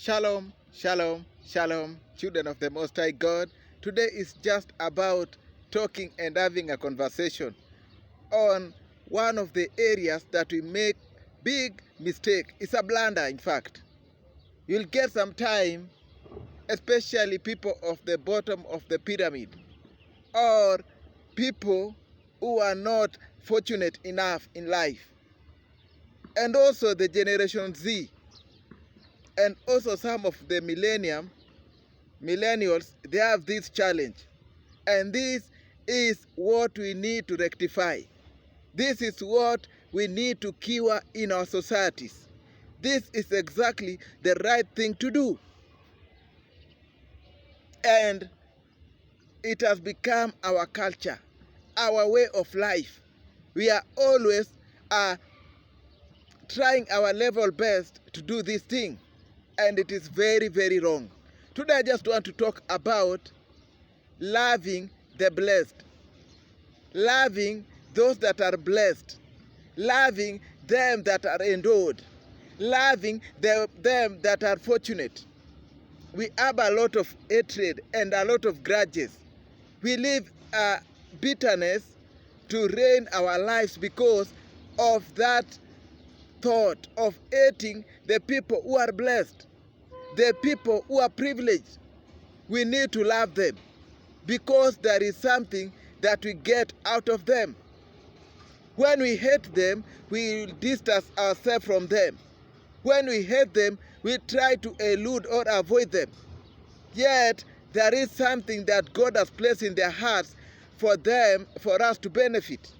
Shalom, shalom, shalom, children of the Most High God. Today is just about talking and having a conversation on one of the areas that we make big mistake. It's a blunder, in fact. You'll get some time, especially people of the bottom of the pyramid, or people who are not fortunate enough in life, and also the Generation Z, and also some of the millennials, they have this challenge. And this is what we need to rectify. This is what we need to cure in our societies. This is exactly the right thing to do. And it has become our culture, our way of life. We are always trying our level best to do this thing. And it is very, very wrong. Today I just want to talk about loving the blessed. Loving those that are blessed. Loving them that are endowed. Loving them that are fortunate. We have a lot of hatred and a lot of grudges. We leave bitterness to reign our lives because of that thought of hating the people who are blessed, the people who are privileged. We need to love them because there is something that we get out of them. When we hate them, we distance ourselves from them. When we hate them, we try to elude or avoid them. Yet, there is something that God has placed in their hearts for them, for us to benefit.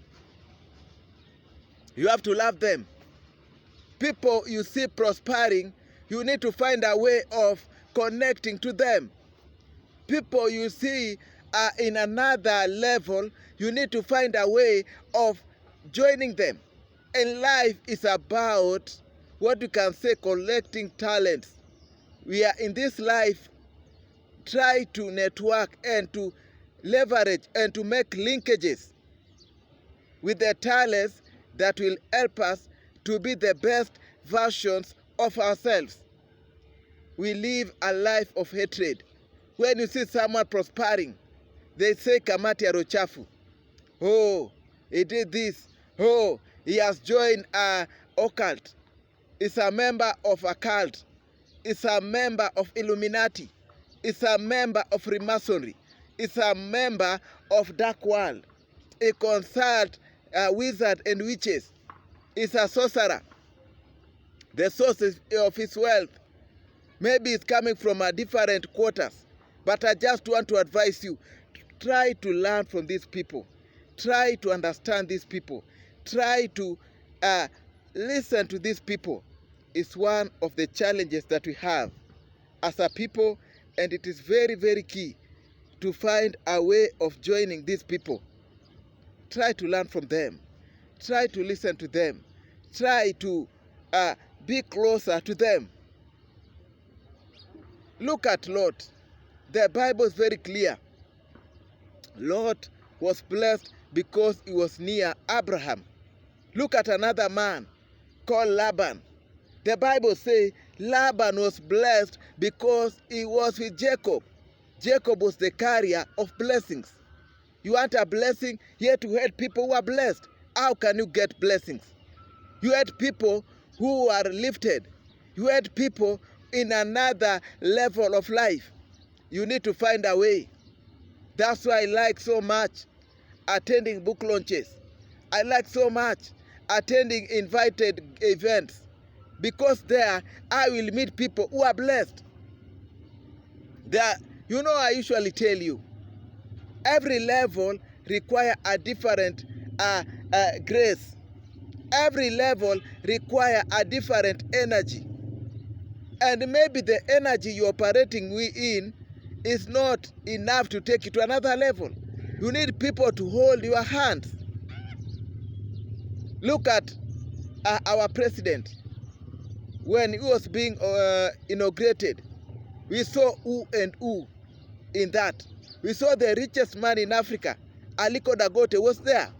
You have to love them. People you see prospering, you need to find a way of connecting to them. People you see are in another level, you need to find a way of joining them. And life is about what you can say collecting talents. We are in this life, try to network and to leverage and to make linkages with the talents that will help us to be the best versions of ourselves. We live a life of hatred. When you see someone prospering, they say kamati ya rochafu. Oh, he did this. Oh, he has joined a occult. He's a member of a cult. He's a member of Illuminati. He's a member of Freemasonry. He's a member of Dark World. He consults wizards and witches. He's a sorcerer. The source of his wealth maybe it's coming from a different quarters. But I just want to advise you, try to learn from these people. Try to understand these people. Try to listen to these people. It's one of the challenges that we have as a people, and it is very, very key to find a way of joining these people. Try to learn from them. Try to listen to them. Try to be closer to them. Look at Lot. The Bible is very clear. Lot was blessed because he was near Abraham. Look at another man called Laban. The Bible says Laban was blessed because he was with Jacob. Jacob was the carrier of blessings. You want a blessing, yet you hate people who are blessed. How can you get blessings? You hate people who are lifted. You hate people in another level of life. You need to find a way. That's why I like so much attending book launches. I like so much attending invited events, because there I will meet people who are blessed. You know, I usually tell you, every level requires a different grace. Every level requires a different energy. And maybe the energy you're operating in is not enough to take you to another level. You need people to hold your hands. Look at our president. When he was being inaugurated, we saw who and who in that. We saw the richest man in Africa, Aliko Dangote, was there.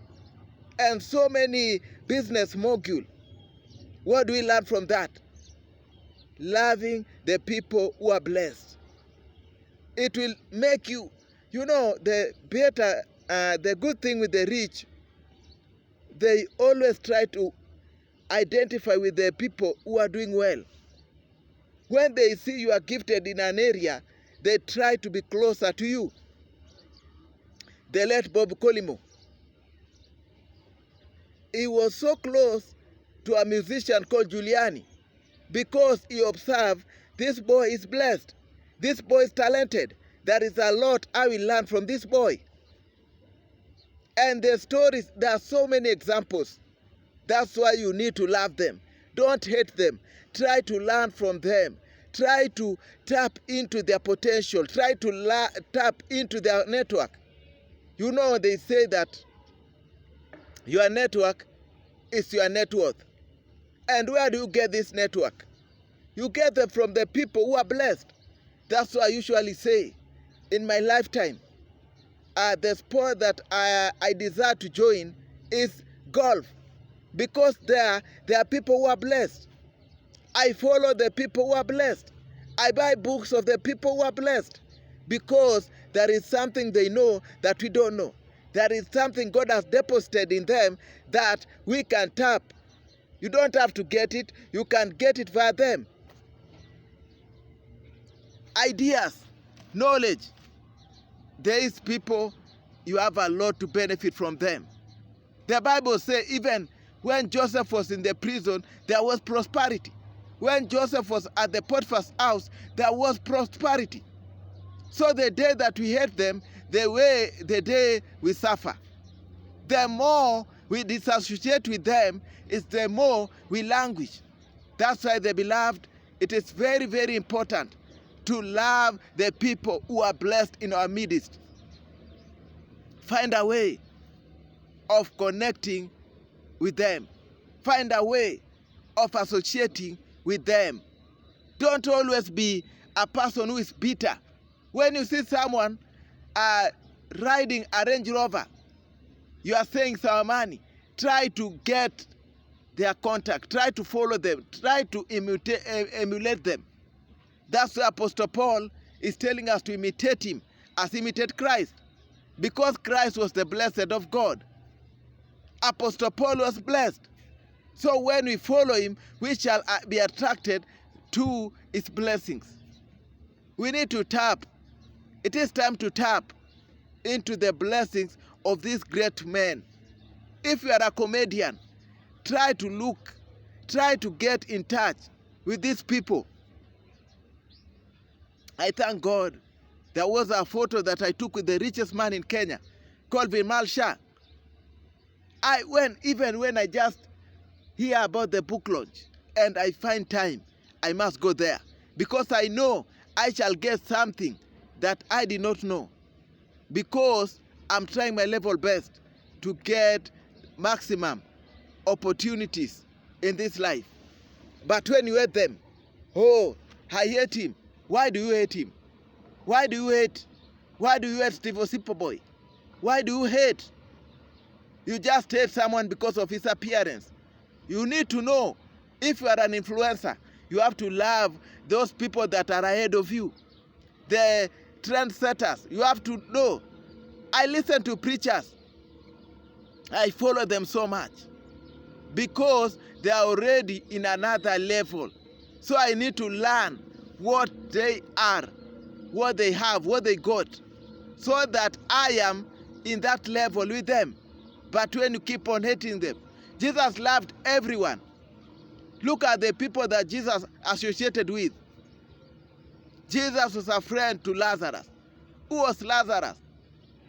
And so many business moguls. What do we learn from that? loving the people who are blessed. It will make you, the good thing with the rich, they always try to identify with the people who are doing well. When they see you are gifted in an area, they try to be closer to you. The late Bob Colimo, he was so close to a musician called Giuliani because he observed this boy is blessed. This boy is talented. There is a lot I will learn from this boy. And the stories, there are so many examples. That's why you need to love them. Don't hate them. Try to learn from them. Try to tap into their potential. Try to tap into their network. They say that your network is your net worth. And where do you get this network? You get them from the people who are blessed. That's what I usually say. In my lifetime, the sport that I desire to join is golf. Because there are people who are blessed. I follow the people who are blessed. I buy books of the people who are blessed. Because there is something they know that we don't know. There is something God has deposited in them that we can tap. You don't have to get it. You can get it via them. Ideas, knowledge. There is people, you have a lot to benefit from them. The Bible says even when Joseph was in the prison, there was prosperity. When Joseph was at the Potiphar's house, there was prosperity. So the day that we hate them, the day we suffer. The more we disassociate with them, is the more we languish. That's why, the beloved, it is very, very important to love the people who are blessed in our midst. Find a way of connecting with them. Find a way of associating with them. Don't always be a person who is bitter. When you see someone riding a Range Rover, you are saying some money, try to get their contact, try to follow them, try to emulate them. That's why Apostle Paul is telling us to imitate him as imitate Christ, because Christ was the blessed of God. Apostle Paul was blessed. So when we follow him, we shall be attracted to his blessings. We need to tap. It is time to tap into the blessings of these great men. If you are a comedian, try to get in touch with these people. I thank God there was a photo that I took with the richest man in Kenya called Vimal Shah. Even when I just hear about the book launch and I find time, I must go there, because I know I shall get something that I did not know, because I'm trying my level best to get maximum opportunities in this life. But when you hate them, oh, I hate him. Why do you hate him? Why do you hate Steve Osipoboy? Why do you hate? You just hate someone because of his appearance. You need to know, if you are an influencer, you have to love those people that are ahead of you. The trendsetters, you have to know. I listen to preachers. I follow them so much because they are already in another level. So I need to learn what they are, what they have, what they got, so that I am in that level with them. But when you keep on hating them, Jesus loved everyone. Look at the people that Jesus associated with. Jesus was a friend to Lazarus. Who was Lazarus?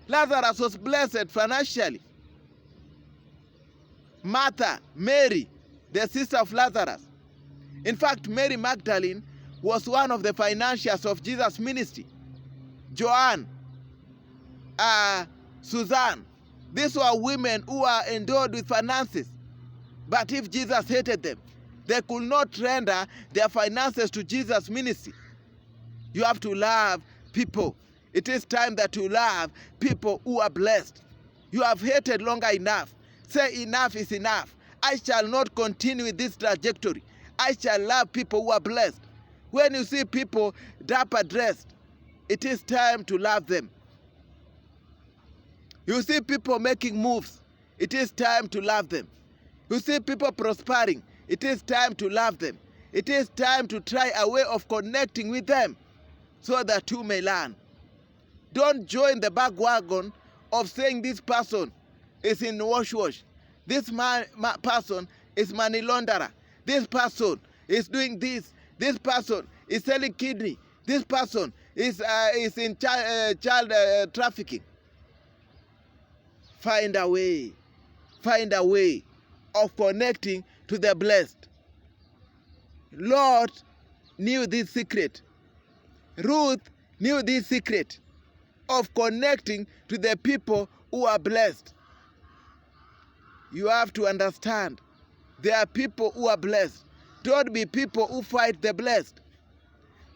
Lazarus was blessed financially. Martha, Mary, the sister of Lazarus. In fact, Mary Magdalene was one of the financiers of Jesus' ministry. Joanne, Suzanne, these were women who were endowed with finances. But if Jesus hated them, they could not render their finances to Jesus' ministry. You have to love people. It is time that you love people who are blessed. You have hated longer enough. Say enough is enough. I shall not continue with this trajectory. I shall love people who are blessed. When you see people dapper dressed, it is time to love them. You see people making moves, it is time to love them. You see people prospering, it is time to love them. It is time to try a way of connecting with them so that you may learn. Don't join the bandwagon of saying this person is in wash. This person is money launderer. This person is doing this. This person is selling kidney. This person is in child trafficking. Find a way. Find a way of connecting to the blessed. Lord knew this secret. Ruth knew this secret of connecting to the people who are blessed. You have to understand, there are people who are blessed. Don't be people who fight the blessed.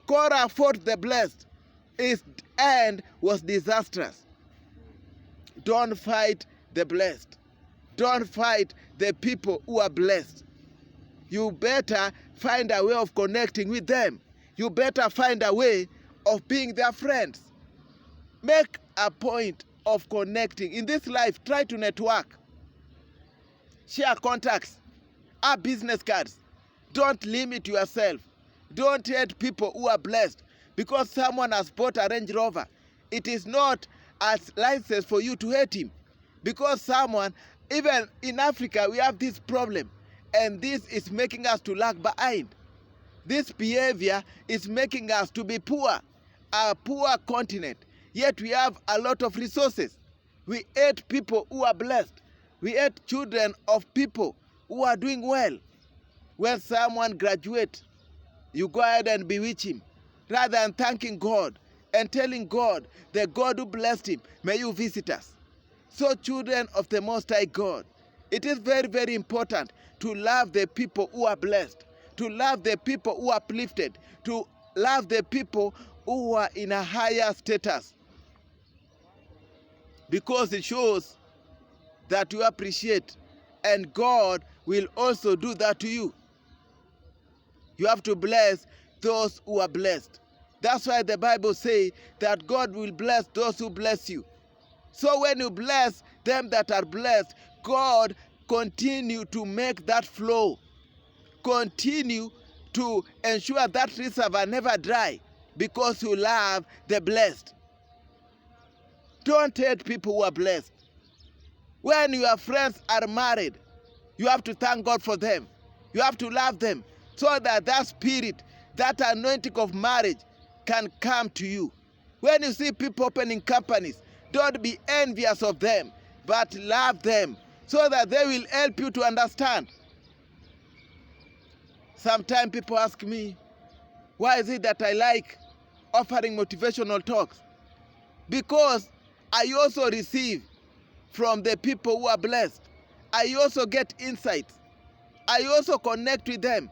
Korah fought the blessed. His end was disastrous. Don't fight the blessed. Don't fight the people who are blessed. You better find a way of connecting with them. You better find a way of being their friends. Make a point of connecting. In this life, try to network. Share contacts. Have business cards. Don't limit yourself. Don't hate people who are blessed. Because someone has bought a Range Rover, it is not a license for you to hate him. Because someone, even in Africa, we have this problem. And this is making us to lag behind. This behavior is making us to be poor. A poor continent. Yet we have a lot of resources. We hate people who are blessed. We hate children of people who are doing well. When someone graduates, you go ahead and bewitch him. Rather than thanking God and telling God, the God who blessed him, may you visit us. So children of the Most High God, it is very, very important to love the people who are blessed, to love the people who are uplifted, to love the people who are in a higher status. Because it shows that you appreciate, and God will also do that to you. You have to bless those who are blessed. That's why the Bible says that God will bless those who bless you. So when you bless them that are blessed, God continue to make that flow. Continue to ensure that reservoir never dry because you love the blessed. Don't hate people who are blessed. When your friends are married, you have to thank God for them. You have to love them so that that spirit, that anointing of marriage can come to you. When you see people opening companies, don't be envious of them, but love them so that they will help you to understand. Sometimes people ask me, why is it that I like offering motivational talks? Because I also receive from the people who are blessed. I also get insights. I also connect with them.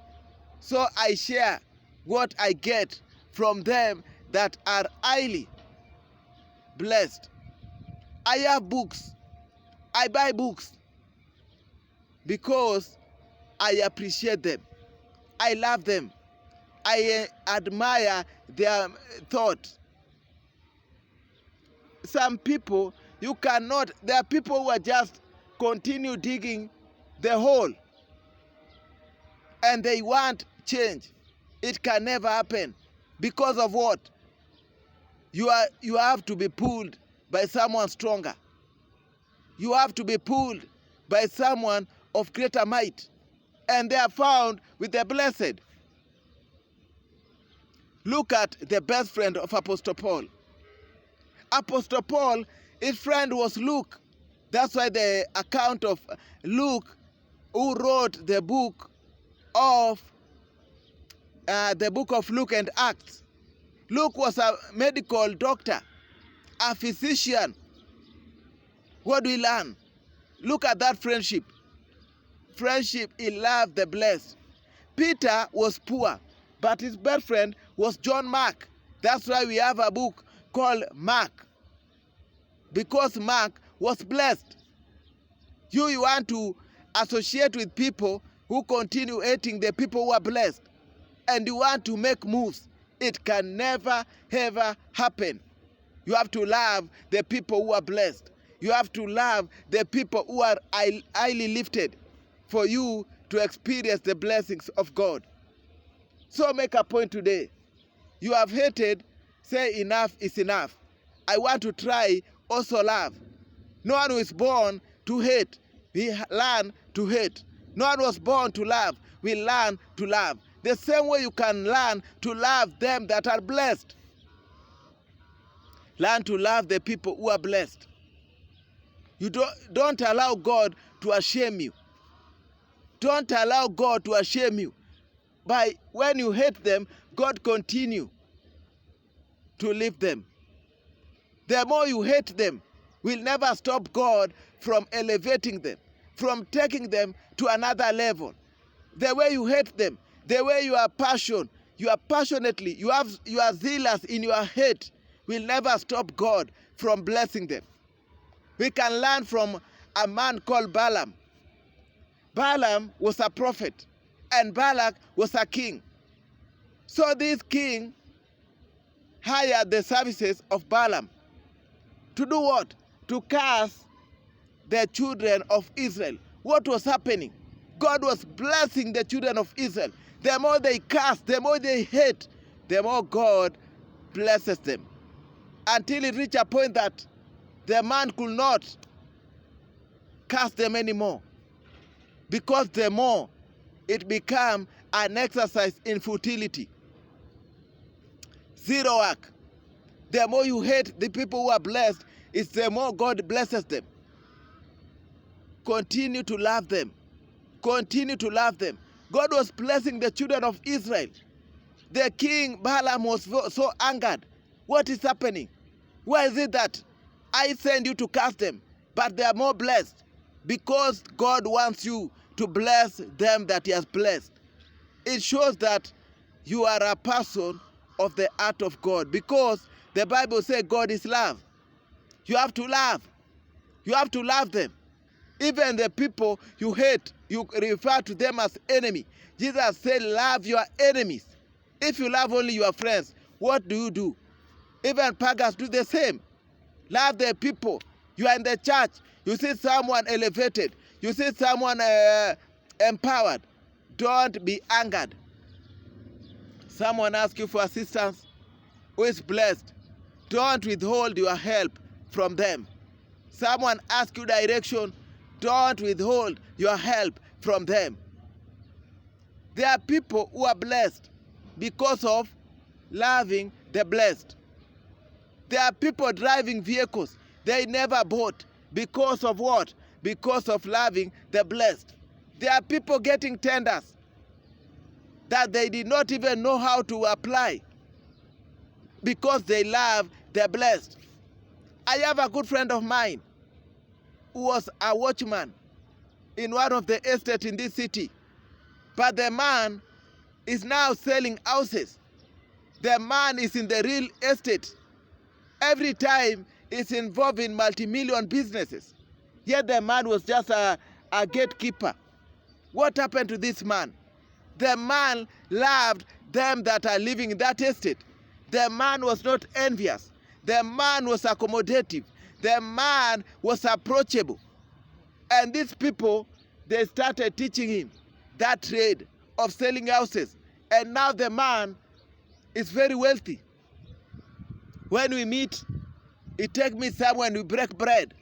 So I share what I get from them that are highly blessed. I have books. I buy books because I appreciate them. I love them. I admire their thought. Some people, you cannot, there are people who are just continue digging the hole and they want change. It can never happen. Because of what? You have to be pulled by someone stronger. You have to be pulled by someone of greater might. And they are found with the blessed. Look at the best friend of Apostle Paul. Apostle Paul, his friend was Luke. That's why the account of Luke, who wrote the book of Luke and Acts. Luke was a medical doctor, a physician. What do we learn? Look at that friendship. Friendship, he loved the blessed. Peter was poor, but his best friend was John Mark. That's why we have a book called Mark. Because Mark was blessed. You want to associate with people who continue hating the people who are blessed. and you want to make moves, it can never, ever happen. You have to love the people who are blessed. You have to love the people who are highly lifted for you to experience the blessings of God. So make a point today. You have hated, say enough is enough. I want to try also love. No one who is born to hate, we learn to hate. No one was born to love, we learn to love. The same way you can learn to love them that are blessed. Learn to love the people who are blessed. You don't allow God to shame you. Don't allow God to shame you. When you hate them, God continue to lift them. The more you hate them, will never stop God from elevating them, from taking them to another level. The way you hate them, the way you are passionate, you are zealous in your hate, will never stop God from blessing them. We can learn from a man called Balaam. Balaam was a prophet, and Balak was a king. So this king hired the services of Balaam to do what? To curse the children of Israel. What was happening? God was blessing the children of Israel. The more they curse, the more they hate, the more God blesses them. Until it reached a point that the man could not curse them anymore. Because the more it became an exercise in futility. Zero work. The more you hate the people who are blessed, it's the more God blesses them. Continue to love them. Continue to love them. God was blessing the children of Israel. The king Balaam was so angered. What is happening? Why is it that I send you to curse them, but they are more blessed? Because God wants you to bless them that he has blessed. It shows that you are a person of the heart of God, because the Bible says God is love. You have to love. You have to love them. Even the people you hate, you refer to them as enemy. Jesus said, love your enemies. If you love only your friends, what do? Even pagans do the same. Love the people. You are in the church. You see someone elevated. You see someone empowered. Don't be angered. Someone asks you for assistance who is blessed. Don't withhold your help from them. Someone asks you direction. Don't withhold your help from them. There are people who are blessed because of loving the blessed. There are people driving vehicles they never bought because of what? Because of loving the blessed. There are people getting tenders that they did not even know how to apply because they love the blessed. I have a good friend of mine who was a watchman in one of the estates in this city. But the man is now selling houses. The man is in the real estate. Every time is involved in multi-million businesses. Yet the man was just a gatekeeper. What happened to this man? The man loved them that are living in that estate. The man was not envious. The man was accommodative. The man was approachable. And these people, they started teaching him that trade of selling houses. And now the man is very wealthy. When we meet, he takes me somewhere and we break bread.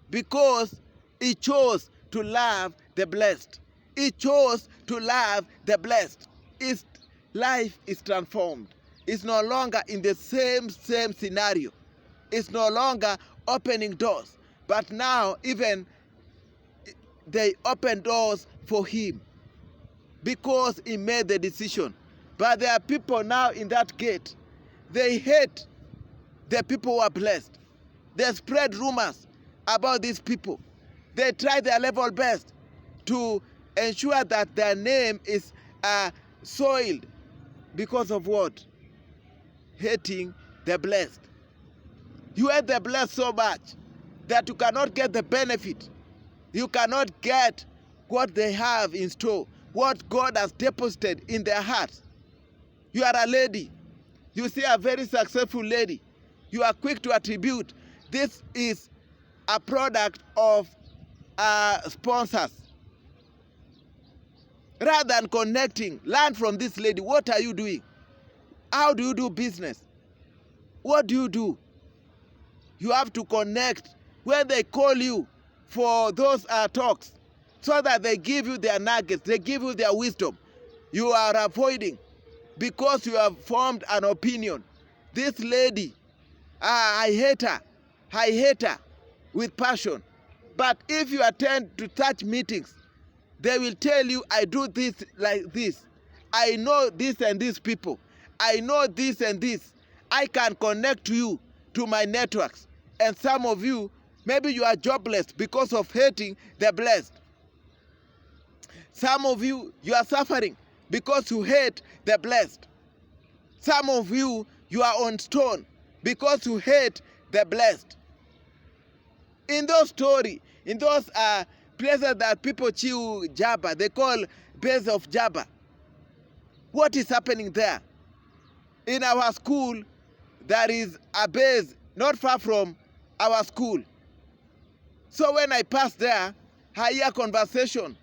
Because he chose to love the blessed. He chose to love the blessed. His life is transformed. It's no longer in the same scenario. It's no longer opening doors. But now even they open doors for him because he made the decision. But there are people now in that gate. They hate the people who are blessed. They spread rumors about these people. They try their level best to ensure that their name is soiled because of what? Hating the blessed. You hate the blessed so much that you cannot get the benefit. You cannot get what they have in store, what God has deposited in their hearts. You are a lady. You see a very successful lady. You are quick to attribute this is a product of sponsors. Rather than connecting, learn from this lady. What are you doing? How do you do business? What do you do? You have to connect when they call you for those talks, so that they give you their nuggets, they give you their wisdom. You are avoiding because you have formed an opinion. This lady, I hate her with passion. But if you attend to such meetings, they will tell you, I do this like this. I know this and these people. I know this and this. I can connect you to my networks. And some of you, maybe you are jobless because of hating the blessed. Some of you, you are suffering because you hate the blessed. Some of you, you are on stone because you hate the blessed. In those stories, in those places that people chew Jabba, they call base of Jabba. What is happening there? In our school, there is a base not far from our school. So when I pass there, I hear conversation.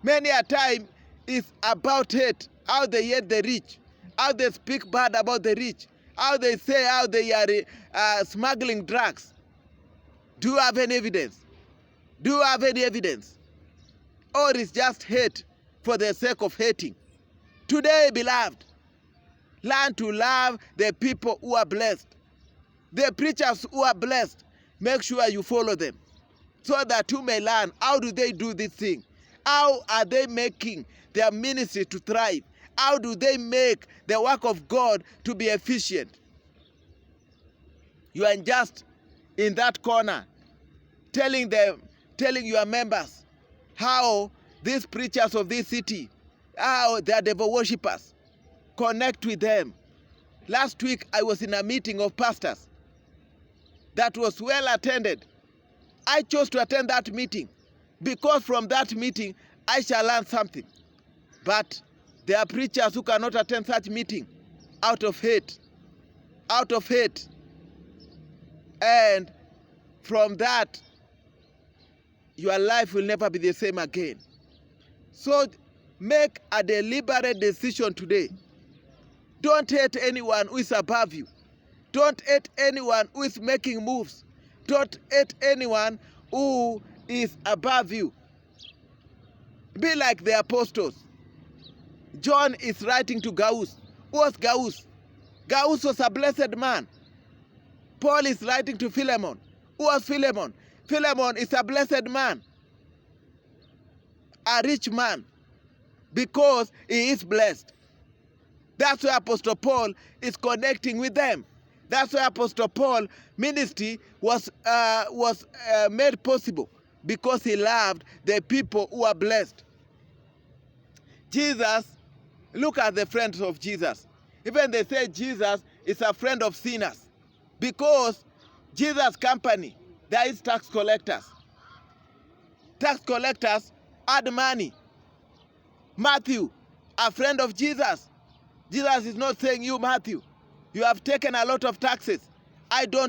Many a time is about hate, how they hate the rich, how they speak bad about the rich, how they say how they are smuggling drugs. Do you have any evidence? Do you have any evidence? Or it's just hate for the sake of hating? Today, beloved, learn to love the people who are blessed. The preachers who are blessed, make sure you follow them, so that you may learn how do they do this thing. How are they making their ministry to thrive? How do they make the work of God to be efficient? You are just in that corner telling your members how these preachers of this city, how they are devil worshippers. Connect with them. Last week I was in a meeting of pastors that was well attended. I chose to attend that meeting because from that meeting I shall learn something. But there are preachers who cannot attend such meeting out of hate. Out of hate. And from that, your life will never be the same again. So make a deliberate decision today. Don't hate anyone who is above you. Don't hate anyone who is making moves. Don't hate anyone who is above you. Be like the apostles. John is writing to Gaius. Who was Gaius? Gaius was a blessed man. Paul is writing to Philemon. Who was Philemon? Philemon is a blessed man. A rich man. Because he is blessed. That's why Apostle Paul is connecting with them. That's why Apostle Paul's ministry was made possible, because he loved the people who are blessed. Jesus, look at the friends of Jesus. Even they say Jesus is a friend of sinners, because Jesus' company, there is tax collectors. Tax collectors add money. Matthew, a friend of Jesus. Jesus is not saying, you Matthew, you have taken a lot of taxes. I don't